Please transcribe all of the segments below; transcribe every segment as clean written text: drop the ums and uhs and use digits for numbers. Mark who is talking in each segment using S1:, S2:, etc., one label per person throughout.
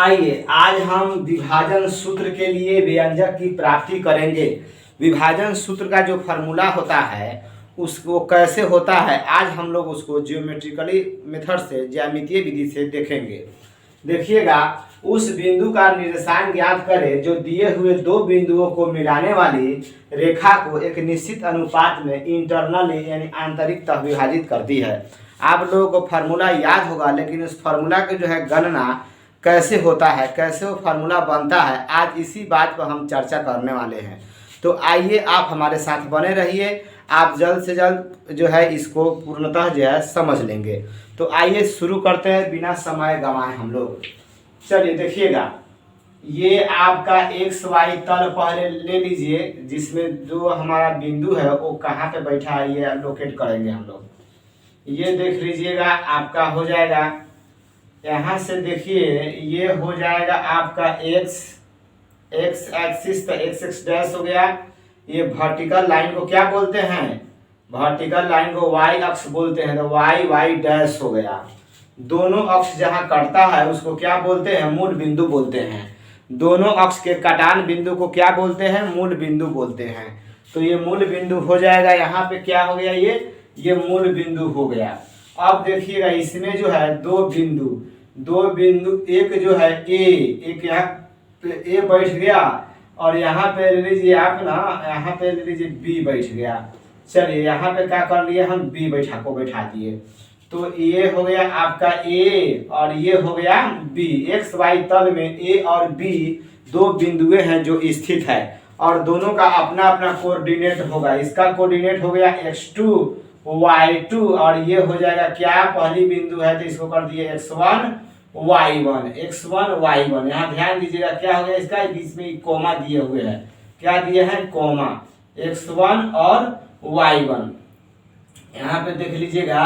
S1: आइए आज हम विभाजन सूत्र के लिए व्यंजक की प्राप्ति करेंगे। विभाजन सूत्र का जो फॉर्मूला होता है उसको कैसे होता है आज हम लोग उसको ज्योमेट्रिकली मेथड से ज्यामितीय विधि से देखेंगे। देखिएगा, उस बिंदु का निर्देशांक ज्ञात करें जो दिए हुए दो बिंदुओं को मिलाने वाली रेखा को एक निश्चित अनुपात में इंटरनली यानी आंतरिकतः विभाजित करती है। आप लोगों को फार्मूला याद होगा, लेकिन उस फार्मूला की जो है गणना कैसे होता है, कैसे वो फार्मूला बनता है, आज इसी बात पर हम चर्चा करने वाले हैं। तो आइए आप हमारे साथ बने रहिए, आप जल्द से जल्द जो है इसको पूर्णतः जो है समझ लेंगे। तो आइए शुरू करते हैं बिना समय गंवाए हम लोग। चलिए देखिएगा, ये आपका एक्स वाई तल पहले ले लीजिए, जिसमें जो हमारा बिंदु है वो कहाँ पे बैठा है ये लोकेट करेंगे हम लोग। ये देख लीजिएगा, आपका हो जाएगा यहाँ से, देखिए ये हो जाएगा आपका एक्स एक्सिस, तो एक्स एक्स डैश हो गया। ये वर्टिकल लाइन को क्या बोलते हैं, वर्टिकल लाइन को वाई अक्ष बोलते हैं, तो वाई वाई डैश हो गया। दोनों अक्ष जहाँ कटता है उसको क्या बोलते हैं, मूल बिंदु बोलते हैं। दोनों अक्ष के कटान बिंदु को क्या बोलते हैं, मूल बिंदु बोलते हैं। तो ये मूल बिंदु हो जाएगा, यहाँ पे क्या हो गया, ये मूल बिंदु हो गया। अब देखिएगा इसमें जो है दो बिंदु, एक जो है एक यहाँ पे ए बैठ गया और यहाँ पे ले लीजिए आप ना, यहाँ पे ले लीजिए बी बैठ गया। चलिए यहाँ पे क्या कर लिए हम, बी बैठा दिए। तो ये हो गया आपका ए और ये हो गया बी। एक्स वाई तल में ए और बी दो बिंदुएं हैं जो स्थित है और दोनों का अपना अपना कोऑर्डिनेट होगा। इसका कोऑर्डिनेट हो गया x2 y2 और ये हो जाएगा क्या, पहली बिंदु है तो इसको कर दिए x1 y1। यहाँ ध्यान दीजिएगा क्या हो गया, इसका बीच में कोमा दिए हुए हैं, क्या दिए हैं, कोमा, x1 और y1। यहाँ पे देख लीजिएगा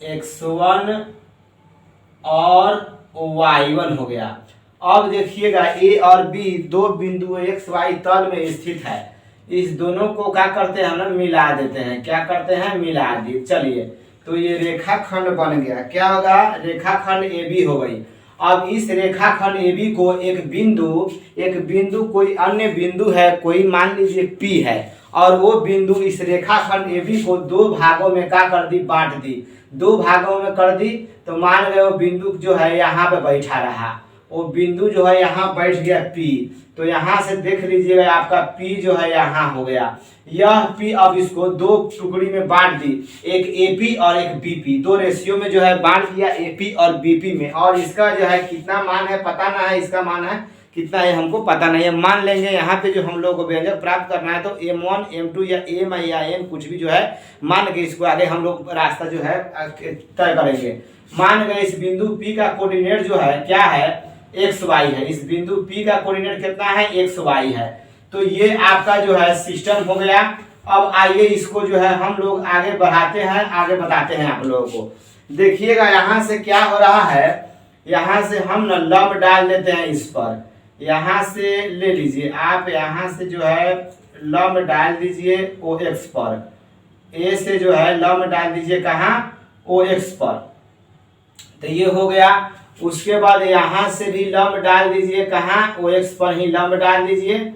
S1: x1 और y1 हो गया। अब देखिएगा a और b दो बिंदु x y तल में स्थित है, इस दोनों को क्या करते हैं हम लोग, मिला देते हैं। क्या करते हैं, मिला दिए। चलिए तो ये रेखाखंड बन गया, क्या होगा, रेखाखंड AB हो गई। अब इस रेखाखंड AB को एक बिंदु कोई अन्य बिंदु है, कोई मान लीजिए P है, और वो बिंदु इस रेखाखंड AB को दो भागों में क्या कर दी, बांट दी। दो भागों में कर दी तो मान गए वो बिंदु जो है यहाँ पे बैठा रहा, वो बिंदु जो है यहाँ बैठ गया P। तो यहाँ से देख लीजिएगा आपका P जो है यहाँ हो गया। यह P अब इसको दो टुकड़ी में बांट दी, एक AP और एक BP, दो रेशियो में जो है बांट दिया AP और BP में। और इसका जो है कितना मान है पता ना है, इसका मान है कितना है हमको पता नहीं है। मान लेंगे यहाँ पे जो हम लोग को व्यंजक प्राप्त करना है तो M1 M2 या M या N कुछ भी जो है मान के इसको आगे हम लोग रास्ता जो है तय करेंगे। मान गए इस बिंदु P का कोऑर्डिनेट जो है क्या है, एक्स वाई है। इस बिंदु P का कोऑर्डिनेट कितना है, एक्स वाई है। तो ये आपका जो है सिस्टम हो गया। अब आइए इसको जो है हम लोग आगे बढ़ाते हैं, आगे बताते हैं आप लोगों को। देखिएगा यहाँ से क्या हो रहा है, यहाँ से हम न लंब डाल देते हैं इस पर। यहाँ से ले लीजिए आप, यहाँ से जो है लंब डाल दीजिए OX पर, ए से जो है लंब डाल दीजिए कहाँ, OX पर। तो ये हो गया। उसके बाद यहाँ से भी लंब डाल दीजिए कहाँ, OX पर ही लंब डाल दीजिए।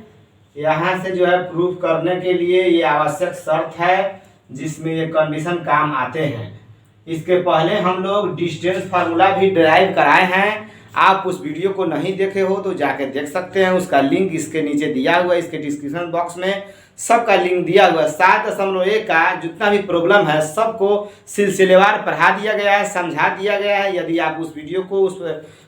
S1: यहाँ से जो है प्रूफ करने के लिए ये आवश्यक शर्त है जिसमें ये कंडीशन काम आते हैं। इसके पहले हम लोग डिस्टेंस फार्मूला भी डिराइव कराए हैं। आप उस वीडियो को नहीं देखे हो तो जाके देख सकते हैं, उसका लिंक इसके नीचे दिया हुआ है, इसके डिस्क्रिप्शन बॉक्स में सबका लिंक दिया हुआ है। 7.1 का जितना भी प्रॉब्लम है सबको सिलसिलेवार पढ़ा दिया गया है, समझा दिया गया है। यदि आप उस वीडियो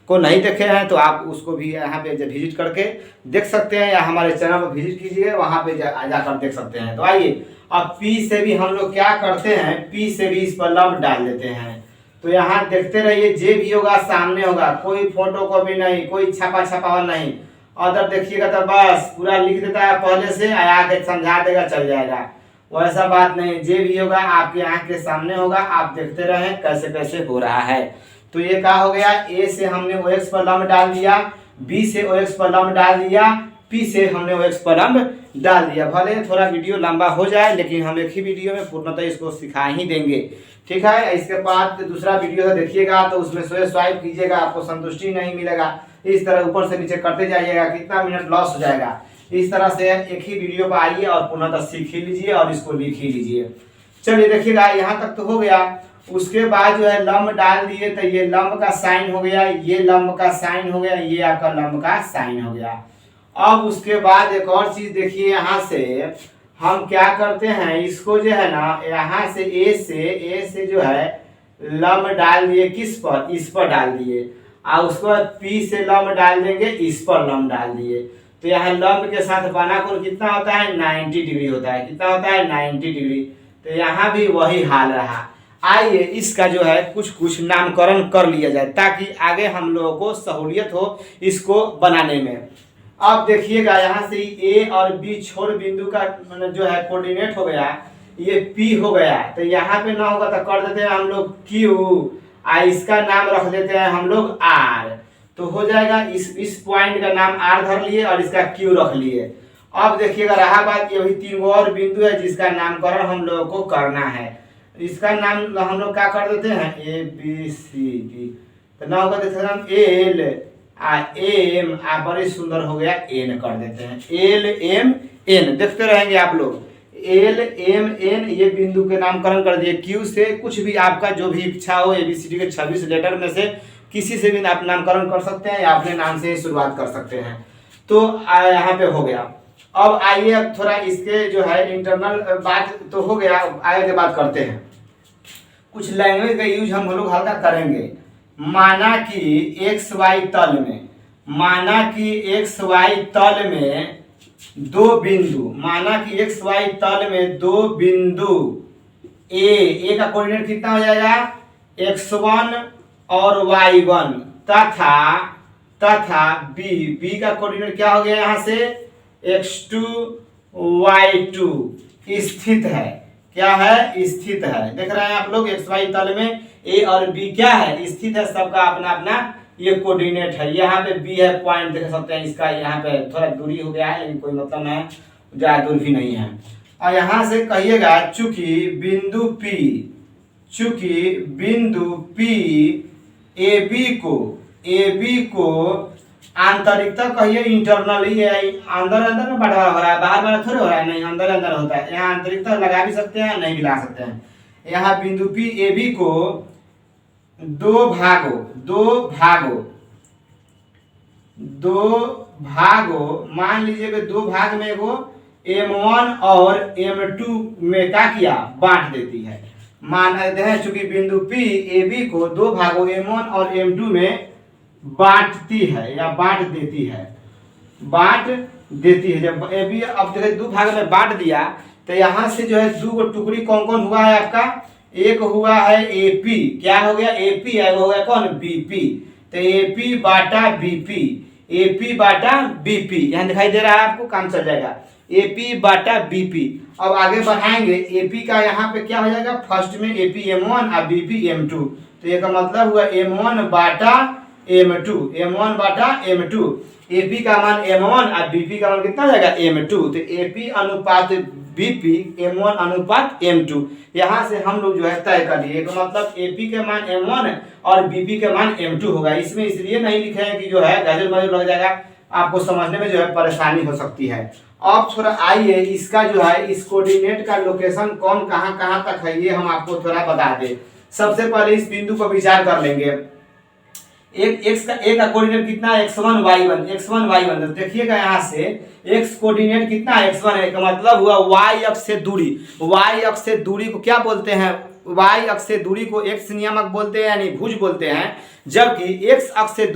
S1: को नहीं देखे हैं तो आप उसको भी यहाँ पे विजिट करके देख सकते हैं, या हमारे चैनल पर विजिट कीजिए, वहाँ पे जाकर देख सकते हैं। तो आइए अब P से भी हम लोग क्या करते हैं, P से भी इस पर लंब डाल देते हैं। तो यहाँ देखते रहिए, जे भी होगा सामने होगा, कोई फोटो कॉपी नहीं, कोई छपा नहीं। अदर देखिएगा तो बस पूरा लिख देता है पहले से, आके समझा देगा चल जाएगा, वैसा बात नहीं। जे भी होगा आपके आँख के सामने होगा, आप देखते रहें कैसे कैसे हो रहा है। तो ये क्या हो गया, ए से हमने OX पर लंब डाल दिया, B से OX पर लंब डाल दिया, P से हमने वो x पर लंब डाल दिया। भले थोड़ा वीडियो लंबा हो जाए लेकिन हम एक ही वीडियो में पूर्णतः इसको सिखा ही देंगे, ठीक है। इसके बाद दूसरा वीडियो देखिएगा तो उसमें स्वाइप कीजिएगा, आपको संतुष्टि नहीं मिलेगा, इस तरह ऊपर से नीचे करते जाइएगा, कितना मिनट लॉस हो जाएगा। इस तरह से एक ही वीडियो पर आइए और पूर्णतः सीख ही लीजिए और इसको लिख ही लीजिए। चलिए देखिएगा यहाँ तक तो हो गया। उसके बाद जो है लंब डाल दिए तो ये लंब का साइन हो गया, ये लंब का साइन हो गया, ये आपका लंब का साइन हो गया। अब उसके बाद एक और चीज देखिए, यहाँ से हम क्या करते हैं, इसको जो है ना यहाँ से ए से जो है लंब डाल दिए, किस पर, इस पर डाल दिए, और उसके बाद पी से लंब डाल देंगे, इस पर लंब डाल दिए। तो यहाँ लंब के साथ बना कोण कितना होता है, 90 डिग्री होता है। कितना होता है, 90 डिग्री। तो यहाँ भी वही हाल रहा। आइए इसका जो है कुछ कुछ नामकरण कर लिया जाए ताकि आगे हम लोगों को सहूलियत हो इसको बनाने में। अब देखिएगा यहाँ से ए और बी छोर बिंदु का जो है कोऑर्डिनेट हो गया, ये पी हो गया। तो यहाँ पे ना होगा तो कर देते हैं हम लोग क्यू, इसका नाम रख देते हैं हम लोग आर। तो हो जाएगा, इस पॉइंट का नाम आर धर लिए और इसका क्यू रख लिए। अब देखिएगा रहा बात, ये वही 3 और बिंदु है जिसका नामकरण हम लोगों को करना है। इसका नाम हम लोग क्या कर देते हैं, ए बी सी डी। तो ना होगा देते हम एल एम, बड़े सुंदर हो गया एन कर देते हैं, एल एम एन। देखते रहेंगे आप लोग, एल एम एन, ये बिंदु के नामकरण कर दिए। क्यू से कुछ भी आपका जो भी इच्छा हो, एबीसीडी के 26 लेटर में से किसी से भी आप नामकरण कर सकते हैं या अपने नाम से ही शुरुआत कर सकते हैं। तो यहाँ पे हो गया। अब आइए अब थोड़ा इसके जो है इंटरनल बात तो हो गया, आगे बात करते हैं। कुछ लैंग्वेज का यूज हम लोग हल्का करेंगे। माना कि एक्स वाई तल में, माना कि एक्स वाई तल में 2 बिंदु, माना कि एक्स वाई तल में 2 बिंदु ए का कोऑर्डिनेट कितना हो जाएगा, x1 और y1 तथा बी का कोऑर्डिनेट क्या हो गया, यहाँ से x2 y2 स्थित है। क्या है, स्थित है। देख रहे हैं आप लोग, एक्स वाई तल में ए और बी क्या है, स्थित है। सबका अपना अपना ये कोऑर्डिनेट है। यहाँ पे बी है, पॉइंट देख सकते हैं इसका, यहाँ पे थोड़ा दूरी हो गया है लेकिन कोई मतलब नहीं, ज्यादा दूर भी नहीं है। और यहाँ से कहिएगा चूंकि बिंदु पी ए बी को आंतरिकता कहिए, इंटरनली है, अंदर में बंटवारा हो रहा है, बाहर थोड़े हो रहा है, नहीं अंदर होता है। यहाँ आंतरिकता लगा भी सकते हैं, नहीं भी ला सकते हैं। यहाँ बिंदु पी ए बी को 2 भागों मान लीजिए कि 2 भाग में एगो M1 और M2 में क्या किया, बांट देती है। मान लेते हैं चूंकि बिंदु पी ए बी को 2 भागों M1 और M2 में बांटती है या बांट देती है। जब ए बी अब देखिए 2 भाग में बांट दिया तो यहाँ से जो है 2 टुकड़ी कौन कौन हुआ है आपका, एक हुआ है एपी, क्या हो गया, एपी है, वो हो गया कौन, बीपी। तो एपी बाटा बीपी यहाँ दिखाई दे रहा है आपको, काम चल जाएगा, एपी बाटा बीपी। अब आगे बढ़ाएंगे, एपी का यहाँ पे क्या हो जाएगा, फर्स्ट में एपी M1 और बीपी M2। तो ये का मतलब हुआ M1 बाटा M2, एपी का मान M1 और बीपी का मान कितना हो जाएगा, M2। तो एपी अनुपात बीपी M1 अनुपात M2, यहाँ से हम लोग जो है तय कर लिए। तो मतलब एपी के मान M1 और बीपी के मान M2 होगा। इसमें इसलिए नहीं लिखे हैं कि जो है गजल मजल लग जाएगा, आपको समझने में जो है परेशानी हो सकती है। अब थोड़ा आइए इसका जो है इस कोऑर्डिनेट का लोकेशन कौन कहाँ तक है ये हम आपको थोड़ा बता दें। सबसे पहले इस बिंदु पर विचार कर लेंगे। एक का कोऑर्डिनेट कितना है, x1 y1। तो देखिएगा यहाँ से x कोऑर्डिनेट कितना है, x1 है, का मतलब हुआ y अक्ष से दूरी। y अक्ष से दूरी को क्या बोलते हैं, y अक्ष से दूरी को x नियामक बोलते हैं यानी भुज बोलते हैं। जबकि x अक्ष से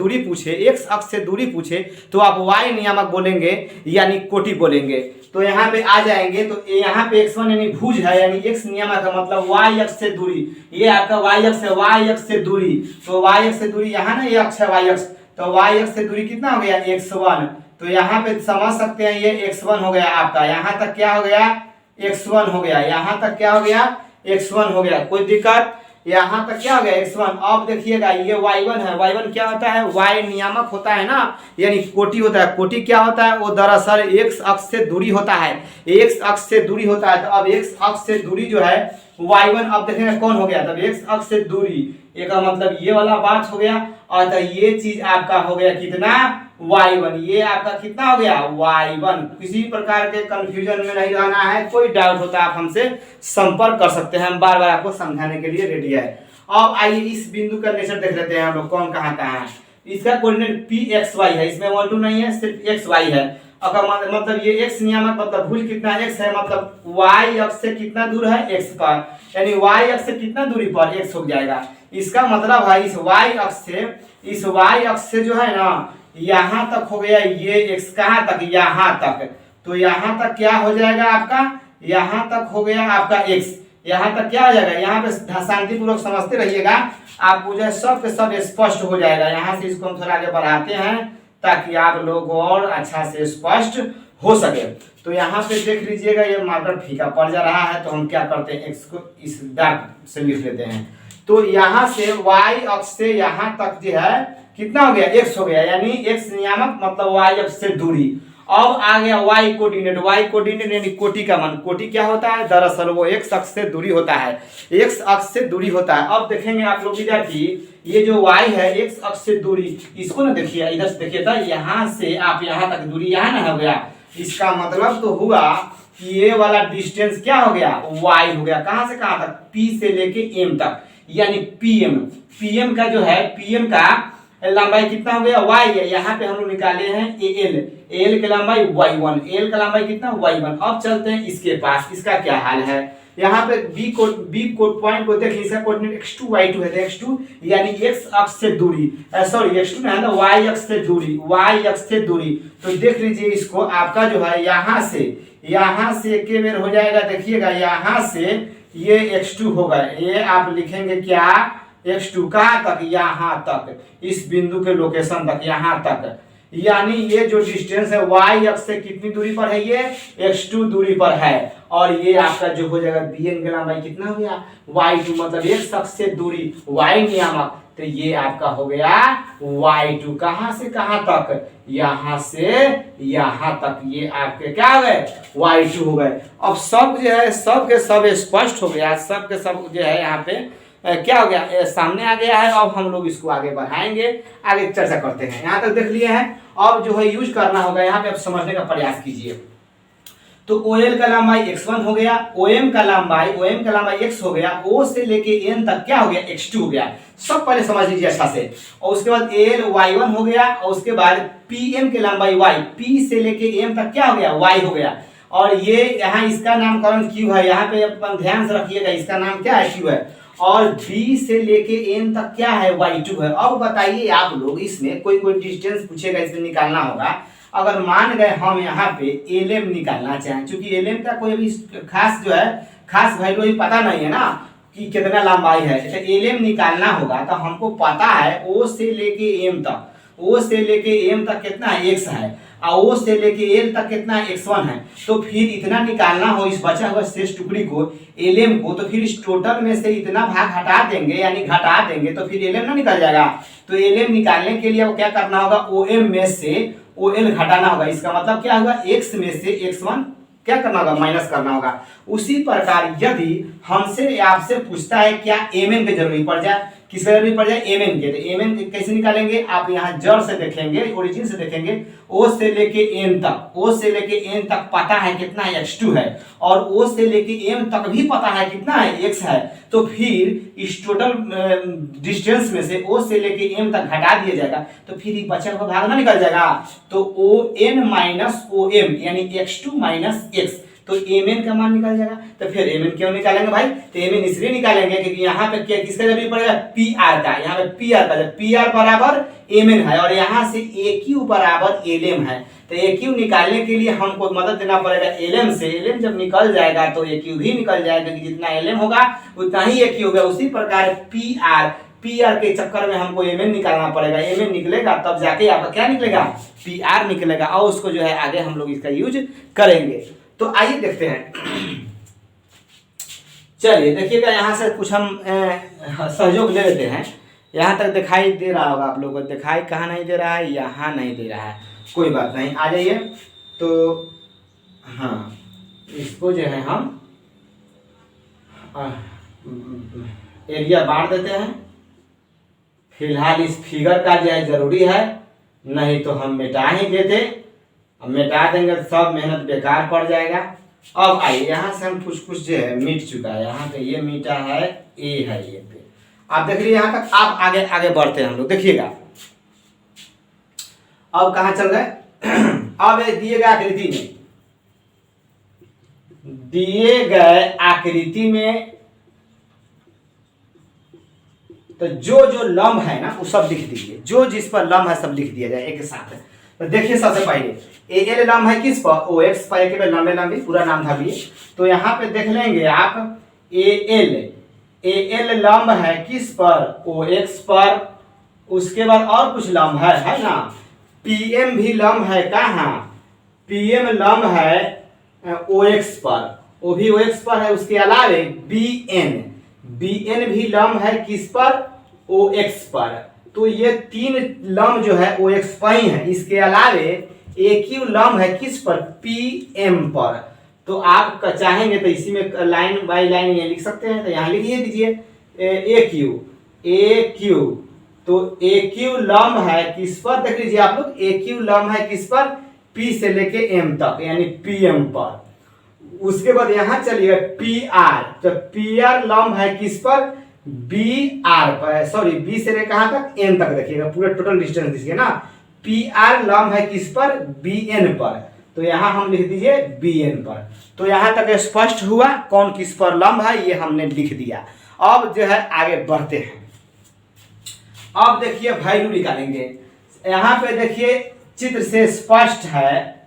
S1: दूरी पूछे तो आप y नियामक बोलेंगे यानी कोटि बोलेंगे। तो यहाँ पे आ जाएंगे, तो यहाँ पे x1 यानी भुज है यानी x नियामक का मतलब y अक्ष से दूरी, ये आपका y अक्ष है, y अक्ष से दूरी। तो y अक्ष से दूरी यहाँ ना ये अक्ष है y अक्ष, तो y अक्ष से दूरी कितना हो गया, x1। तो यहाँ पे समझ सकते हैं ये x1 हो गया आपका, यहाँ तक क्या हो गया, x1 हो गया, यहाँ तक क्या हो गया, x1 हो गया। कोई दिक्कत, यहाँ तक क्या हो गया x1। अब देखिएगा ये y1 है, y1 क्या होता है, y नियामक होता है ना, यानी कोटि होता है। कोटि क्या होता है, वो दरअसल x अक्ष से दूरी होता है, x अक्ष से दूरी होता है। तो अब x अक्ष से दूरी जो है y1, अब देखेंगे कौन हो गया, तब x अक्ष से दूरी, एक का मतलब ये वाला बात हो गया। और तो ये चीज आपका हो गया कितना, y1, ये आपका कितना हो गया y1। किसी प्रकार के कंफ्यूजन में नहीं रहना है, कोई डाउट होता है आप हमसे संपर्क कर सकते हैं, हम बार बार आपको समझाने के लिए रेडी है। अब आइए इस बिंदु का नेचर देख लेते हैं हम लोग, कौन कहाँ है। इसका कोऑर्डिनेट pxy है, इसमें 1 2 नहीं है, सिर्फ xy है। अगर मतलब ये x नियामक मतलब भूल कितना x है, मतलब y अक्ष से कितना दूर है, x पर, यानी y अक्ष से कितना दूरी पर x हो जाएगा। इसका मतलब है इस y अक्ष से जो है ना यहाँ तक हो गया ये x, कहाँ तक, यहाँ तक। तो यहाँ तक क्या हो जाएगा आपका, यहाँ तक हो गया आपका x, यहाँ तक क्या हो जाएगा। यहाँ पे शांतिपूर्वक समझते रहिएगा, आपको जो है सब के सब स्पष्ट हो जाएगा। यहाँ से इसको हम थोड़ा आगे बढ़ाते हैं ताकि आप लोग को और अच्छा से स्पष्ट हो सके। तो यहाँ पे देख लीजिएगा ये मार्कर फीका पड़ जा रहा है, तो हम क्या करते हैं x को इस डार्क से लिख लेते हैं। तो यहाँ से y अक्ष से यहाँ तक जो है कितना हो गया, x हो गया, यानी x नियामक मतलब y अक्ष से दूरी। अब आ गया y कोऑर्डिनेट यानी कोटि का मान। कोटि क्या होता है, दरअसल वो x अक्ष से दूरी होता है, x अक्ष से दूरी होता है। अब देखेंगे आप लोग विद्यार्थी, ये जो y है x अक्ष से दूरी, इसको ना देखिए, इधर से देखिए था, यहाँ से आप यहाँ तक दूरी यहाँ ना हो गया। इसका मतलब तो हुआ कि ये वाला डिस्टेंस क्या हो गया, y हो गया। कहाँ से कहाँ तक, p से लेके m तक, यानी pm का जो है, pm का लंबाई कितना हो गया, y है। यहाँ पे हम लोग निकाले हैं al की लंबाई y1, l का लंबाई कितना y1। अब चलते हैं इसके पास, इसका क्या हाल है। यहाँ पे b पॉइंट को देखिए, इसका कोऑर्डिनेट x2 y2 है, x2 यानी x अक्ष से दूरी, सॉरी x2 है ना, y अक्ष से दूरी, y अक्ष से दूरी। तो देख लीजिए इसको, आपका जो है यहाँ से के बेर हो जाएगा। देखिएगा यहाँ से ये x2 होगा, ये आप लिखेंगे क्या, x2 कहाँ तक, यहाँ तक, इस बिंदु के लोकेशन तक, यहाँ तक। यानी ये जो डिस्टेंस है y अक्ष से कितनी दूरी पर है, ये x2 दूरी पर है। और ये आपका जो हो जाएगा bn का लंबाई कितना हो गया, y2, मतलब x अक्ष से दूरी y नियामक। तो ये आपका हो गया y2, कहाँ से कहाँ तक, यहाँ से यहाँ तक, ये आपके क्या हो गए, y2 हो गए। अब सब जो है सब के सब स्पष्ट हो गया, सब के सब जो है यहाँ पे क्या हो गया, सामने आ गया है। अब हम लोग इसको आगे बढ़ाएंगे, आगे चर्चा करते हैं। यहाँ तक देख लिए हैं, अब जो है यूज करना होगा, यहाँ पे आप समझने का प्रयास कीजिए। तो OL का लंबाई x1 हो गया, OM का लंबाई x हो गया, O से लेके N तक क्या हो गया, x2 हो गया। सब पहले समझ लीजिए अच्छा से। और उसके बाद AL y1 हो गया, और उसके बाद PM की लंबाई y, P से लेके M तक क्या हो गया, y हो गया। और ये यहाँ इसका नामकरण Q है, यहाँ पे अपन ध्यान से रखिएगा, इसका नाम क्या है, Q है। और B से लेके N तक क्या है, y2 है। अब बताइए आप लोग, इसमें कोई डिस्टेंस पूछेगा, इसमें निकालना होगा। अगर मान गए हम यहाँ पे LM निकालना चाहें, क्योंकि LM का कोई भी खास जो है खास वैल्यू ही पता नहीं है ना कि कितना लंबाई है, तो LM निकालना होगा। तो हमको पता है O से लेके M तक कितना है, x है, और O से लेके L तक कितना है, x1 है। तो फिर इतना निकालना हो इस बचा हुआ शेष टुकड़ी को, LM को, तो फिर इस टोटल में से इतना भाग हटा देंगे, यानी घटा देंगे, तो फिर LM ना निकल जाएगा। तो LM निकालने के लिए क्या करना होगा, OM में से OL घटाना होगा। इसका मतलब क्या होगा, x में से x1 क्या करना होगा, माइनस करना होगा। उसी प्रकार यदि हमसे आपसे पूछता है क्या mn की जरूरत पड़ जाए, किसका जरूरत पड़ जाए, mn के, तो mn कैसे निकालेंगे, आप यहाँ जड़ से देखेंगे, ओरिजिन से देखेंगे, O से लेके n तक पता है कितना है, x2 है, और O से लेके m तक भी पता है कितना है, x है। तो फिर इस टोटल डिस्टेंस में से O से लेके m तक घटा दिया जाएगा, तो फिर ये बचा हुआ भाग ना निकल जाएगा। तो ON माइनस OM यानी x2 माइनस x, तो mn का मान निकल जाएगा। तो फिर mn क्यों निकालेंगे भाई, तो mn इसलिए निकालेंगे क्योंकि यहाँ पे क्या किसका जरूरत पड़ेगा, pr का, यहाँ पे pr का, जब pr बराबर mn है, और यहाँ से aq बराबर lm है। तो aq निकालने के लिए हमको मदद देना पड़ेगा lm से। lm जब निकल जाएगा तो aq भी निकल जाएगा, क्योंकि जितना lm होगा उतना ही aq होगा। उसी प्रकार pr के चक्कर में हमको mn निकालना पड़ेगा, mn निकलेगा तब जाके आपका क्या निकलेगा, pr निकलेगा, और उसको जो है आगे हम लोग इसका यूज करेंगे। तो आइए देखते हैं, चलिए देखिएगा, यहाँ से कुछ हम सहयोग ले लेते हैं। यहाँ तक दिखाई दे रहा होगा आप लोगों को, दिखाई कहाँ नहीं दे रहा है, यहाँ नहीं दे रहा है, कोई बात नहीं, आ जाइए। तो हाँ, इसको जो है हम एरिया बांट देते हैं। फिलहाल इस फिगर का जो है जरूरी है, नहीं तो हम मिटा ही देते। अब मिटा देंगे तो सब मेहनत बेकार पड़ जाएगा। अब आइए, यहाँ से हम कुछ जो है मिट चुका है, यहाँ पे ये मीटा है, ए है ये पे, आप देख लीजिए यहाँ तक। आप आगे आगे बढ़ते हैं हम लोग, देखिएगा अब कहाँ चल गए। अब दिए गए आकृति में, दिए गए आकृति में तो जो जो लंब है ना वो सब लिख दीजिए, जो जिस पर लंब है सब लिख दिया जाए एक साथ। तो देखिए सबसे पहले एल लंब है किस पर, ओ एक्स पर, एक लंबे लंबे पूरा नाम था भी। तो यहाँ पे देख लेंगे आप एल लंब है किस पर, ओ एक्स पर। उसके बाद और कुछ लंब है ना, पीएम भी लंब है कहाँ, पीएम लंब है ओ एक्स पर, वो भी ओ एक्स पर है। उसके अलावे बीएन भी लंब है किस पर, ओ एक्स पर। तो ये 3 लंब जो है ओ एक्स पर ही है। इसके अलावे एक ही लंब है किस पर, पी एम पर। तो आप चाहेंगे तो इसी में लाइन बाय लाइन ये लिख सकते हैं, तो यहाँ लिख दीजिए ए क्यू। तो ए क्यू लंब है किस पर, देख लीजिए आप लोग, ए क्यू लंब है किस पर, पी से लेके एम तक, यानी पी एम पर। उसके बाद यहाँ चलिए पी आर, तो पी आर लंब है किस पर, बी आर पर, सॉरी बी से लेकर कहाँ तक, एन तक, देखिएगा पूरा टोटल डिस्टेंस दीजिए ना। पी आर लंब है किस पर, बी एन पर, तो यहाँ हम लिख दीजिए बी एन पर। तो यहाँ तक स्पष्ट हुआ कौन किस पर लंब है, ये हमने लिख दिया। अब जो है आगे बढ़ते हैं। अब देखिए वैल्यू निकालेंगे। यहाँ पे देखिए चित्र से स्पष्ट है,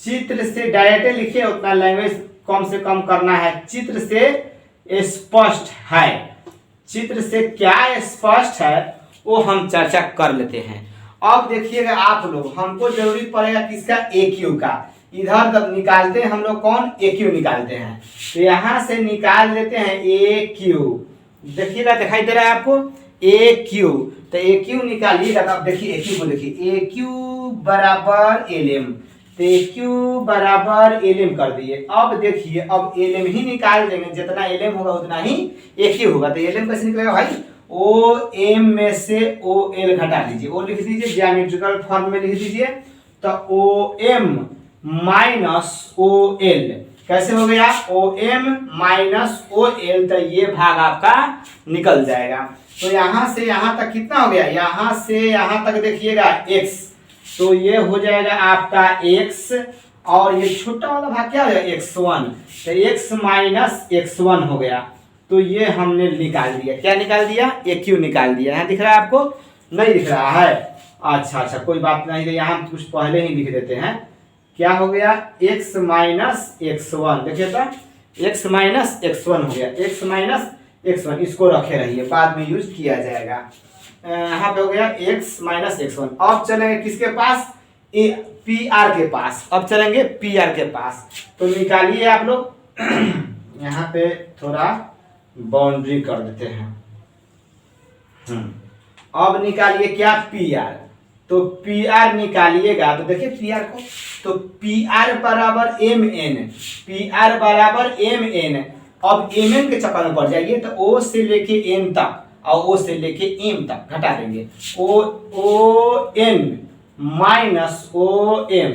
S1: चित्र से डायरेक्ट लिखिए, उतना लैंग्वेज कम से कम करना है। चित्र से स्पष्ट है, चित्र से क्या स्पष्ट है वो हम चर्चा कर लेते हैं। अब देखिएगा आप लोग, हमको जरूरी पड़ेगा किसका, ए क्यू का। इधर तक निकालते हैं हम लोग, कौन, ए क्यू निकालते हैं। तो यहाँ से निकाल लेते हैं ए क्यू, देखिएगा दिखाई दे रहा है आपको ए क्यू। तो ए क्यू निकालिएगा, तो आप देखिए ए क्यू को देखिए, ए क्यू बराबर एल एम, तो ए क्यू बराबर एल एम कर दिए। अब देखिए अब एल एम ही निकाल देंगे, जितना एल एम होगा उतना ही ए क्यू होगा। तो एल एम कैसे निकलेगा भाई, ओ एम में से ओ एल घटा दीजिए, ओ लिख दीजिए, ज्यामिट्रिकल फॉर्म में लिख दीजिए। तो O M minus O L कैसे हो गया, O M minus O L, तो ये भाग आपका निकल जाएगा। तो यहाँ से यहाँ तक कितना हो गया, यहाँ से यहाँ तक देखिएगा x, तो ये हो जाएगा आपका x, और ये छोटा वाला भाग क्या हो जाएगा x1, तो x माइनस x1 हो गया। तो ये हमने निकाल दिया, क्या निकाल दिया, ए क्यू निकाल दिया। यहाँ दिख रहा है आपको, नहीं दिख रहा है, अच्छा कोई बात नहीं, तो यहाँ कुछ पहले ही लिख देते हैं। क्या हो गया, x माइनस x1, देखिए तो x माइनस x1 हो गया, x माइनस x1, इसको रखे रहिए, बाद में यूज किया जाएगा। यहाँ पे हो गया x माइनस x1। अब चलेंगे किसके पास, पी आर के पास, अब चलेंगे पी आर के पास। तो निकालिए आप लोग, यहाँ पे थोड़ा बाउंड्री कर देते हैं। अब निकालिए क्या, पी आर। तो पी आर निकालिएगा, तो देखिए पी आर को, तो पी आर बराबर एम एन, पी आर बराबर एम एन। अब एम एन के चक्कर में पड़ जाइए, तो ओ से लेके एन तक और ओ से लेके एम तक घटा देंगे, O N minus O M,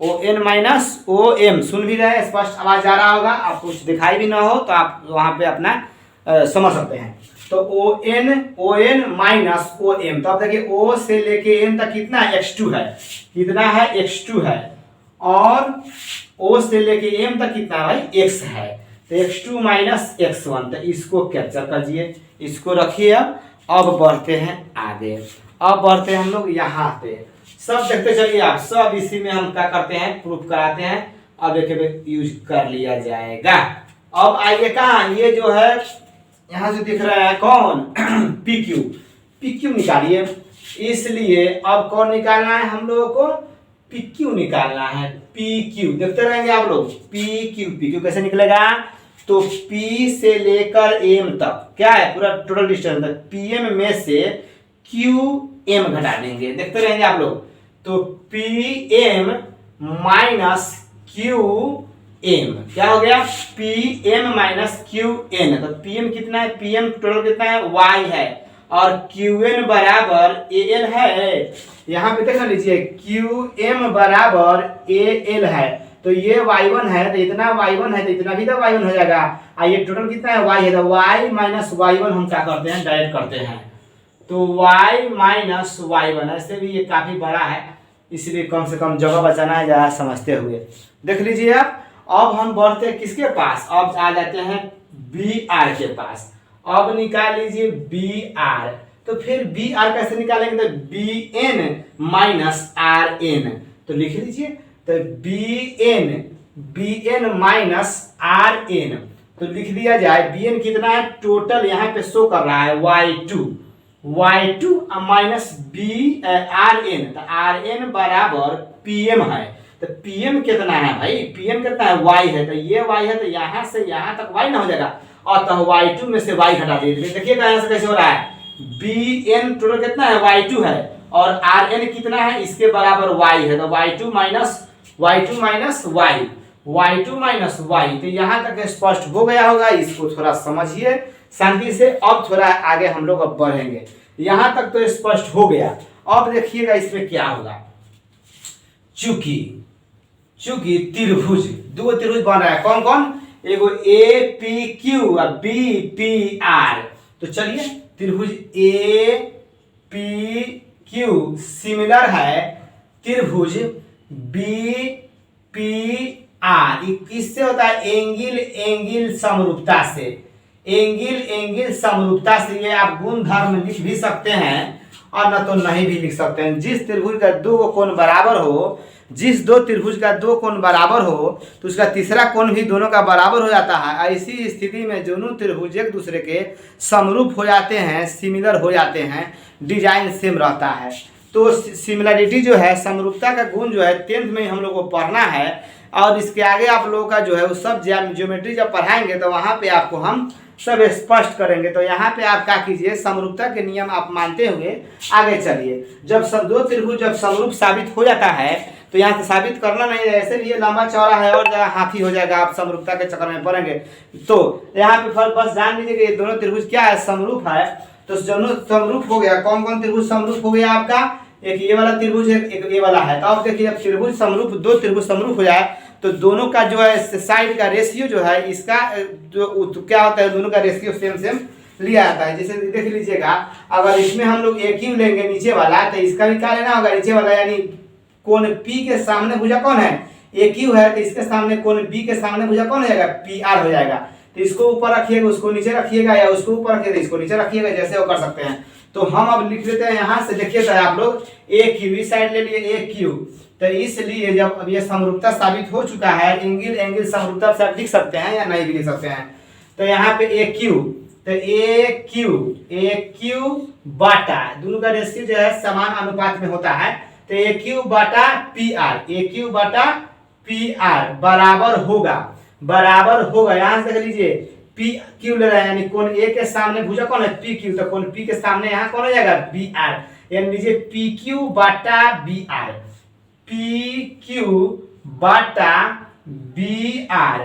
S1: O N minus O M. सुन भी रहे, स्पष्ट आवाज जा रहा होगा, आपको कुछ दिखाई भी ना हो तो आप वहां पे अपना समझ सकते हैं। तो O N minus O M, तो अब देखिए ओ से लेके एन तक कितना x2 है, कितना है x2 है, और ओ से लेके एम तक कितना है भाई x है, तो x2 माइनस x1। तो इसको कैप्चर करिए, इसको रखिए। अब बढ़ते हैं आगे, अब बढ़ते हैं हम लोग यहाँ पे, सब देखते चलिए आप, सब इसी में हम क्या करते हैं, प्रूफ कराते हैं। अब एक यूज कर लिया जाएगा। अब आइए कहाँ, ये जो है यहाँ से दिख रहा है कौन, पी क्यू, पी क्यू निकालिए। इसलिए अब कौन निकालना है हम लोगों को, पी क्यू निकालना है, पी क्यू। देखते रहेंगे आप लोग, पी क्यू कैसे निकलेगा, तो P से लेकर M तक क्या है, पूरा टोटल डिस्टेंस तक PM में से QM घटा देंगे। देखते रहेंगे आप लोग। तो PM माइनस QM क्या हो गया, PM माइनस QN। तो PM कितना है, PM टोटल कितना है, Y है, और QN बराबर AL है। यहाँ पे देख लीजिए QM बराबर AL है, तो ये y1 है, तो इतना y1 है, तो इतना भी तो y1 हो जाएगा। ये टोटल कितना है, y है, तो y माइनस y1 हम क्या करते हैं, डायरेक्ट करते हैं। तो y माइनस y1, ऐसे भी ये काफी बड़ा है, इसलिए कम से कम जगह बचाना है ज़्यादा समझते हुए। देख लीजिए आप। अब हम बढ़ते हैं किसके पास, अब आ जाते हैं BR के पास। अब निकाल लीजिए BR। तो फिर BR कैसे निकालेंगे, तो BN माइनस RN। तो लिख लीजिए, तो BN माइनस RN। तो लिख दिया जाए, BN कितना है, टोटल यहाँ पे शो कर रहा है y2 माइनस RN। तो RN बराबर PM है। तो PM कितना है भाई, PM कितना है, y है, तो ये y है, तो यहाँ से यहाँ तक y ना हो जाएगा, और तो y2 में से y हटा दीजिए। देखिएगा यहाँ से कैसे हो रहा है, BN टोटल कितना है, y2 है, और RN कितना है, इसके बराबर y है, तो y2 माइनस y। तो यहाँ तक स्पष्ट हो गया होगा, इसको थोड़ा समझिए शांति से। अब थोड़ा आगे हम लोग अब बढ़ेंगे, यहाँ तक तो स्पष्ट हो गया। अब देखिएगा इसमें क्या होगा। चूंकि त्रिभुज, दो त्रिभुज बन रहा है, कौन कौन, एगो APQ और BPR। तो चलिए त्रिभुज APQ सिमिलर है त्रिभुज BPR। किससे होता है, एंगल समरूपता से। एंगल समरूपता से ये आप गुण धर्म लिख भी सकते हैं और न तो नहीं भी लिख सकते हैं। जिस त्रिभुज का दो कोण बराबर हो, जिस दो त्रिभुज का दो कोण बराबर हो, तो उसका तीसरा कोण भी दोनों का बराबर हो जाता है। ऐसी स्थिति में दोनों त्रिभुज एक दूसरे के समरूप हो जाते हैं, सिमिलर हो जाते हैं, डिजाइन सेम रहता है। तो सिमिलरिटी जो है, समरूपता का गुण जो है 10th में हम लोग को पढ़ना है, और इसके आगे आप लोगों का जो है वो सब ज्योमेट्री जब पढ़ाएंगे तो वहाँ पे आपको हम सब स्पष्ट करेंगे। तो यहाँ पे आप क्या कीजिए, समरूपता के नियम आप मानते हुए आगे चलिए। जब दो त्रिभुज जब समरूप साबित हो जाता है, तो यहाँ से साबित करना नहीं है, ऐसे लिए लंबा चौड़ा है और जगह हाथी हो जाएगा, आप समरूपता के चक्कर में पड़ेंगे। तो यहाँ पे बस जान लीजिए कि ये दोनों त्रिभुज क्या है, समरूप है। तो दोनों समरूप हो गया, कौन कौन त्रिभुज समरूप हो गया आपका, एक ये वाला त्रिभुज है, एक ये वाला है। तो आप देखिए, जब त्रिभुज समरूप, दो त्रिभुज समरूप हो जाए, तो दोनों का जो है साइड का रेशियो जो है, इसका जो क्या होता है, दोनों का रेशियो सेम लिया जाता है। जैसे देख लीजिएगा, अगर इसमें हम लोग एक ही लेंगे नीचे वाला, तो इसका भी क्या लेना होगा, नीचे वाला, यानी कोण P के सामने भुजा कौन है, AQ है, तो इसके सामने कोण B के सामने भुजा कौन हो जाएगा, PR हो जाएगा। तो इसको ऊपर रखिएगा, उसको नीचे रखिएगा, या उसको ऊपर रखिएगा, इसको नीचे रखिएगा, जैसे वो कर सकते हैं। तो हम अब लिख लेते हैं यहाँ से, देखिए आप लोग AQ इस साइड ले लिए AQ। तो इसलिए जब अब ये समरूपता साबित हो चुका है, एंगल समरूपता से आप लिख सकते हैं या नहीं भी लिख सकते हैं। तो यहाँ पे AQ, तो AQ बाटा, दोनों का रेशियो जो है समान अनुपात में होता है। तो AQ बाटा PR बराबर होगा। यहाँ से देख लीजिए, PQ ले रहा है, यानी कोण A के सामने भुजा कौन है, PQ। तो कोण P के सामने यहाँ कौन हो जाएगा, BR। यानी लीजिए PQ बाटा BR, PQ बाटा BR।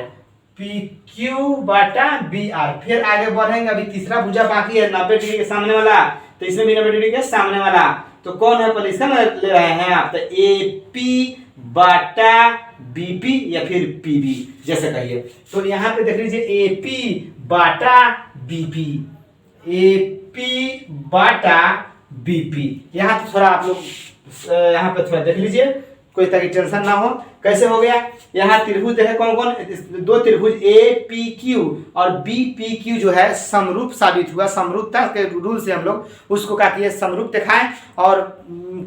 S1: फिर आगे बढ़ेंगे, अभी तीसरा भुजा बाकी है 90 डिग्री के सामने वाला, तो इसमें भी 90 डिग्री के सामने वाला। तो कौन है, पहले इसका ले रहे हैं आप, तो AP बाटा BP या फिर PB जैसे कहिए। तो यहाँ पे देख लीजिए AP बाटा BP। यहाँ तो थोड़ा आप लोग यहाँ पे थोड़ा देख लीजिए, कोई तरह की टेंशन ना हो। कैसे हो गया, यहाँ त्रिभुज देखे कौन कौन, दो त्रिभुज APQ और BPQ जो है समरूप साबित हुआ। समरूपता के रूल से हम लोग उसको क्या किए, समरूप दिखाएं और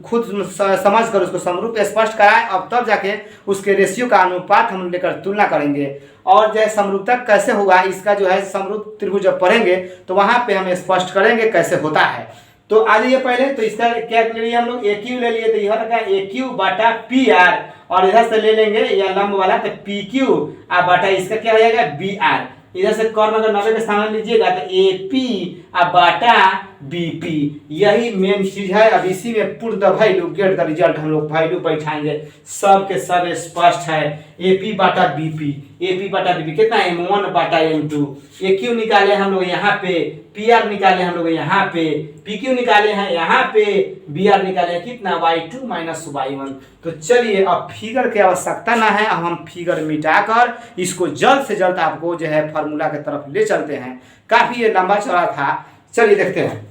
S1: खुद समझ कर उसको समरूप स्पष्ट कराएं। अब तब जाके उसके रेशियो का अनुपात हम लेकर तुलना करेंगे, और जो समरूपता कैसे होगा, इसका जो है समरूप त्रिभुज जब पढ़ेंगे तो वहां पे हम स्पष्ट करेंगे कैसे होता है। तो आ जाइए पहले, तो इसका क्या ले लिया हम लोग, AQ ले लिए, तो यह रखा AQ बाटा PR, और इधर से ले लेंगे या लंब वाला, तो PQ बाटा इसका क्या हो जाएगा BR। इधर से कॉर्न अगर 90 के सामने लीजिएगा तो AP बाटा BP, यही मेन चीज है। अब इसी में put the value get the result हम लोग वैल्यू बैठाएंगे, सब के सब स्पष्ट है। AP बाटा BP कितना है M1 बाटा M2। AQ निकाले हम लोग यहाँ पे, PR निकाले हम लोग यहाँ पे, PQ निकाले हैं यहाँ पे, BR निकाले हैं कितना Y2 माइनस Y1। तो चलिए अब फिगर की आवश्यकता ना है, अब हम फिगर मिटाकर इसको जल्द से जल्द आपको जो है फार्मूला की तरफ ले चलते हैं। काफी ये लंबा चौड़ा था, चलिए देखते हैं।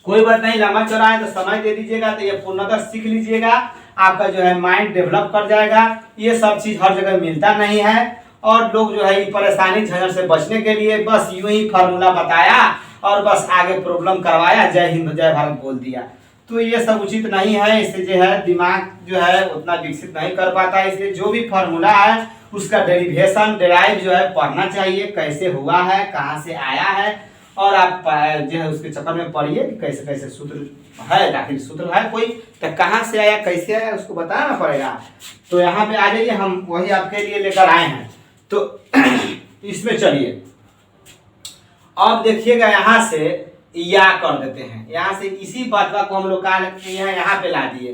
S1: कोई बात नहीं, लंबा चौड़ा है तो समय दे दीजिएगा, तो ये पूर्णतः सीख लीजिएगा, आपका जो है माइंड डेवलप कर जाएगा। ये सब चीज हर जगह मिलता नहीं है, और लोग जो है परेशानी झंझट से बचने के लिए बस यूं ही फार्मूला बताया और बस आगे प्रॉब्लम करवाया, जय हिंद जय भारत बोल दिया। तो ये सब उचित नहीं है, इससे जो है दिमाग जो है उतना विकसित नहीं कर पाता है। इसलिए जो भी फार्मूला है उसका डेरिवेशन डेराइव जो है पढ़ना चाहिए, कैसे हुआ है, कहाँ से आया है, और आप जो है उसके चक्कर में पढ़िए कि कैसे कैसे सूत्र है, आखिर सूत्र है कोई तो कहाँ से आया कैसे आया उसको बताना पड़ेगा। तो यहाँ पे आ जाइए, हम वही आपके लिए लेकर आए हैं। तो इसमें चलिए अब देखिएगा, यहाँ से या कर देते हैं, यहाँ से इसी बात को हम लोग यहाँ पे ला दिए।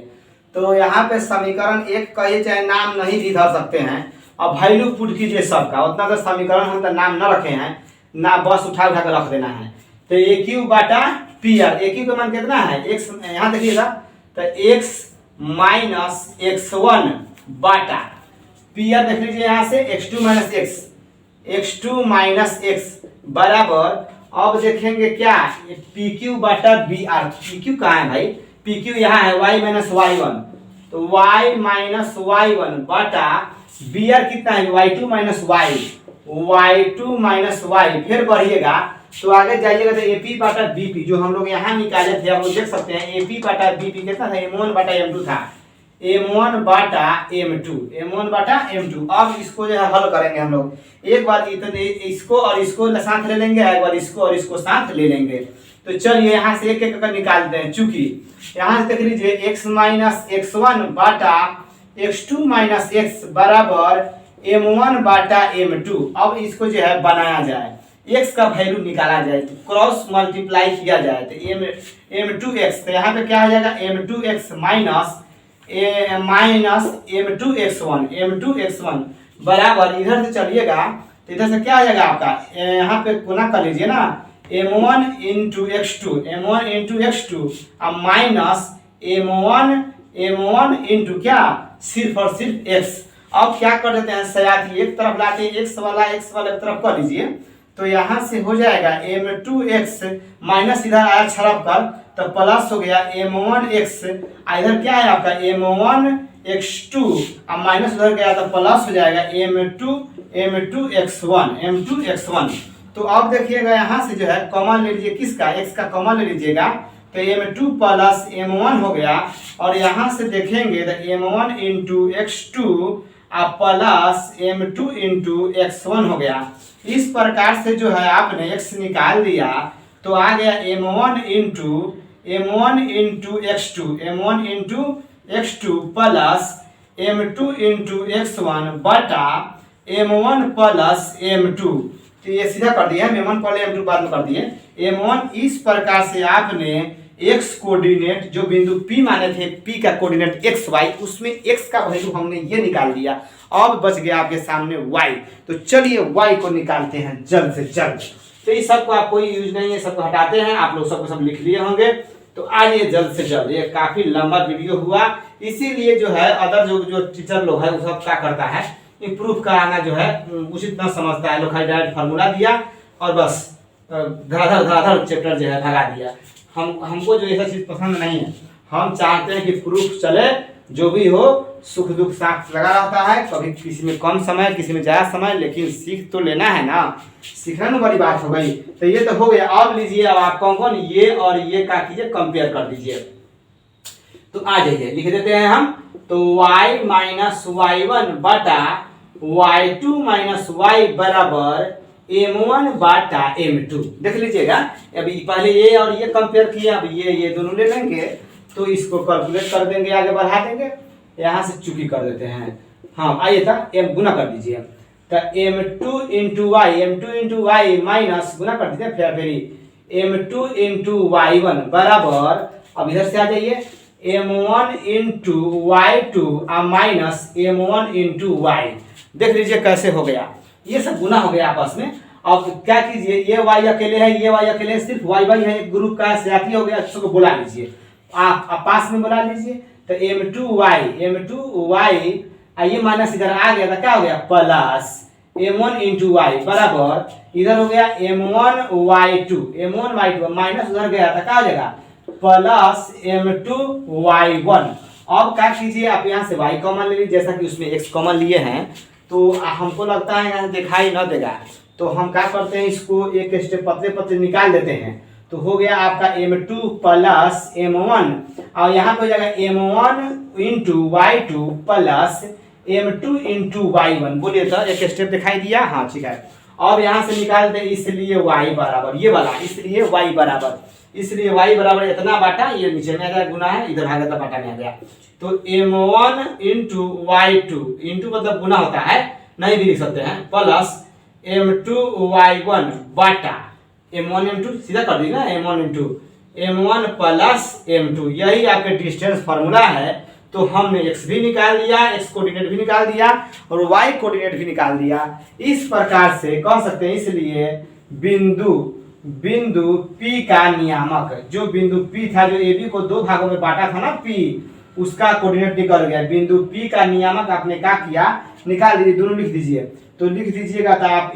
S1: तो यहाँ पे समीकरण एक कहिए चाहे नाम नहीं भी धर सकते हैं, अब वैल्यू पुट कीजिए सबका, उतना तो समीकरण हम तो नाम न रखे हैं ना, बस उठा कर रख देना है। तो AQ बाटा PR, AQ का मान कितना है x, यहाँ देखिएगा तो x माइनस x1 बाटा PR देख लीजिए यहाँ से x2 minus x minus x बराबर, अब देखेंगे क्या PQ बाटा BR। PQ कहाँ है भाई, PQ यहाँ है y माइनस Y1, तो y माइनस Y1 बाटा BR कितना है Y2 minus Y2 minus Y। फिर बढ़िएगा तो आगे जाइएगा तो AP बाटा BP जो हम लोग यहाँ निकाले थे, आप लोग देख सकते हैं AP बाटा BP कितना था, M1 बाटा M2 था, M1 बाटा M2। अब इसको जो है हल करेंगे हम लोग, एक बार इतने इसको और इसको साथ ले लेंगे, एक बार इसको और इसको साथ ले लेंगे। तो चलिए यहाँ से एक एक कर निकालते हैं, चूंकि यहाँ से देख लीजिए x माइनस x1 बाटा x2 माइनस x बराबर M1 बाटा M2। अब इसको जो है बनाया जाए, x का वैल्यू निकाला जाए, तो क्रॉस मल्टीप्लाई किया जाए तो M2x, तो यहाँ पे क्या आ जाएगा M2x माइनस M2x1 बराबर, इधर से चलिएगा तो इधर से क्या आ जाएगा आपका, यहाँ पे गुना कर लीजिए ना, M1 इंटू x2 अब माइनस M1 इंटू क्या सिर्फ और सिर्फ x। अब क्या कर देते हैं सयाती एक तरफ लाते हैं, x वाला एक तरफ कर लीजिए, तो यहाँ से हो जाएगा M2x माइनस इधर आया छड़प कर तो प्लस हो गया M1x, इधर क्या है आपका M1x2 अब माइनस उधर गया तो प्लस हो जाएगा M2x1। तो अब देखिएगा यहाँ से जो है कॉमन ले लीजिए, किसका x का कॉमन ले लीजिएगा, तो M2 प्लस M1 हो गया, और यहाँ से देखेंगे तो M1 into x2 plus M2 into x1 हो गया। इस प्रकार से जो है आपने x निकाल दिया तो आ गया M1 into x2 plus M2 into x1 बटा M1 प्लस M2। तो ये सीधा कर दिया, M1 पहले M2 बाद में कर दिए M1। इस प्रकार से आपने x कोऑर्डिनेट जो बिंदु P माने थे, P का कोऑर्डिनेट xy, उसमें x का वैल्यू हमने ये निकाल दिया। अब बच गया आपके सामने y, तो चलिए y को निकालते हैं जल्द से जल्द। तो इस सब को आप कोई यूज नहीं है, सबको हटाते हैं, आप लोग सबको सब लिख लिए होंगे। तो आज ये जल्द से जल्द, ये काफी लंबा वीडियो हुआ, इसीलिए जो है अदर जो टीचर लोग है वो सब क्या करता है इम्प्रूव कराना जो है उचित न समझता है, लोग डायरेक्ट फार्मूला दिया और बस धड़ाधड़ चैप्टर जो है भगा दिया। हमको जो ऐसा चीज पसंद नहीं है, हम चाहते हैं कि प्रूफ चले, जो भी हो सुख दुख साथ लगा रहता है, कभी किसी में कम समय किसी में ज्यादा समय, लेकिन सीख तो लेना है ना, सीखना तो बड़ी बात हो गई। तो ये तो हो गया, अब लीजिए अब आप कौन ये और ये क्या कीजिए कंपेयर कर दीजिए। तो आ जाइए लिख देते हैं हम, तो y माइनस y1 बटा y2 माइनस y बराबर M1 बाटा M2। देख लीजिएगा अभी पहले ये और ये कंपेयर किया, अब ये दोनों ले लेंगे तो इसको कैलकुलेट कर देंगे, आगे बढ़ा देंगे, यहाँ से चुकी कर देते हैं। हाँ आइए था m गुना कर दीजिए, तो m2 माइनस गुना कर दीजिए फिर m2 बराबर, अब इधर से आ जाइए, m1 माइनस m1 देख लीजिए कैसे हो गया, ये सब गुना हो गया आपस में। अब क्या कीजिए, ये y अकेले है, ये y अकेले है, सिर्फ y है, एक ग्रुप का साथी हो गया, इसको बुला लीजिए, आप पास में बुला लीजिए। तो m2y ये माइनस इधर आ गया तो क्या हो गया प्लस m1 बराबर, इधर हो गया m1 माइनस उधर गया तो क्या हो जाएगा प्लस m2 अब क्या कीजिए, आप यहाँ से y कॉमन ले लीजिए, जैसा कि उसमें x कॉमन लिए हैं तो हमको लगता है यहाँ दिखाई न देगा, तो हम क्या करते हैं, इसको एक स्टेप पतले पतले निकाल देते हैं। तो हो गया आपका m2 प्लस m1, और यहाँ पे हो जाएगा m1 y2 plus m2 y1। बोलिए तो एक स्टेप दिखाई दिया, हाँ ठीक है। अब यहाँ से निकालते हैं, इसलिए y बराबर ये वाला, इसलिए y बराबर इतना बाटा, ये नीचे में आ गया गुना है, इधर आ गया तो बाटा में आ गया। तो m1 y2 इंटू मतलब गुना होता है, नहीं भी लिख सकते हैं, प्लस m2 y1 बाटा m1 m2 सीधा कर दी ना, m1 प्लस m2, यही आपके डिस्टेंस फार्मूला है। तो हमने x भी निकाल दिया, x कोऑर्डिनेट भी निकाल दिया और y कोऑर्डिनेट भी निकाल दिया। इस प्रकार से कह सकते हैं, इसलिए बिंदु P का नियामक, जो बिंदु P था, जो AB को दो भागों में बांटा था ना P, उसका कोऑर्डिनेट निकल गया। बिंदु P का नियामक आपने क्या किया, निकाल दीजिए, दोनों लिख दीजिए। तो लिख दीजिएगा तो आप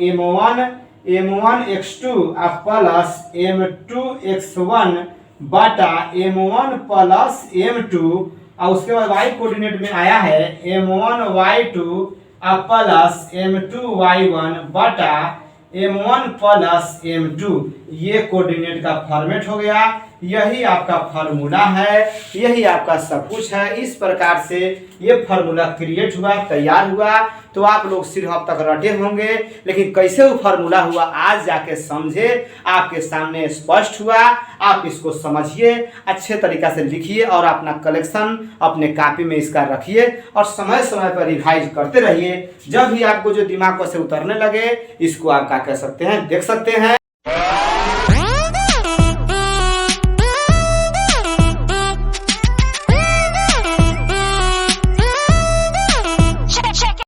S1: m1 x2 आप प्लस m2 x1 बाटा m1 प्लस m2, और उसके बाद y कोऑर्डिनेट में आया है m1 y2 आप प्लस m2 y1 बाटा m1 प्लस m2, ये कोऑर्डिनेट का फॉर्मेट हो गया। यही आपका फार्मूला है, यही आपका सब कुछ है। इस प्रकार से ये फार्मूला क्रिएट हुआ, तैयार हुआ। तो आप लोग सिर्फ अब तक रटे होंगे, लेकिन कैसे वो फार्मूला हुआ आज जाके समझे, आपके सामने स्पष्ट हुआ। आप इसको समझिए, अच्छे तरीका से लिखिए और अपना कलेक्शन अपने कॉपी में इसका रखिए और समय समय पर रिवाइज करते रहिए। जब भी आपको जो दिमाग से उतरने लगे, इसको आप क्या कह सकते हैं, देख सकते हैं।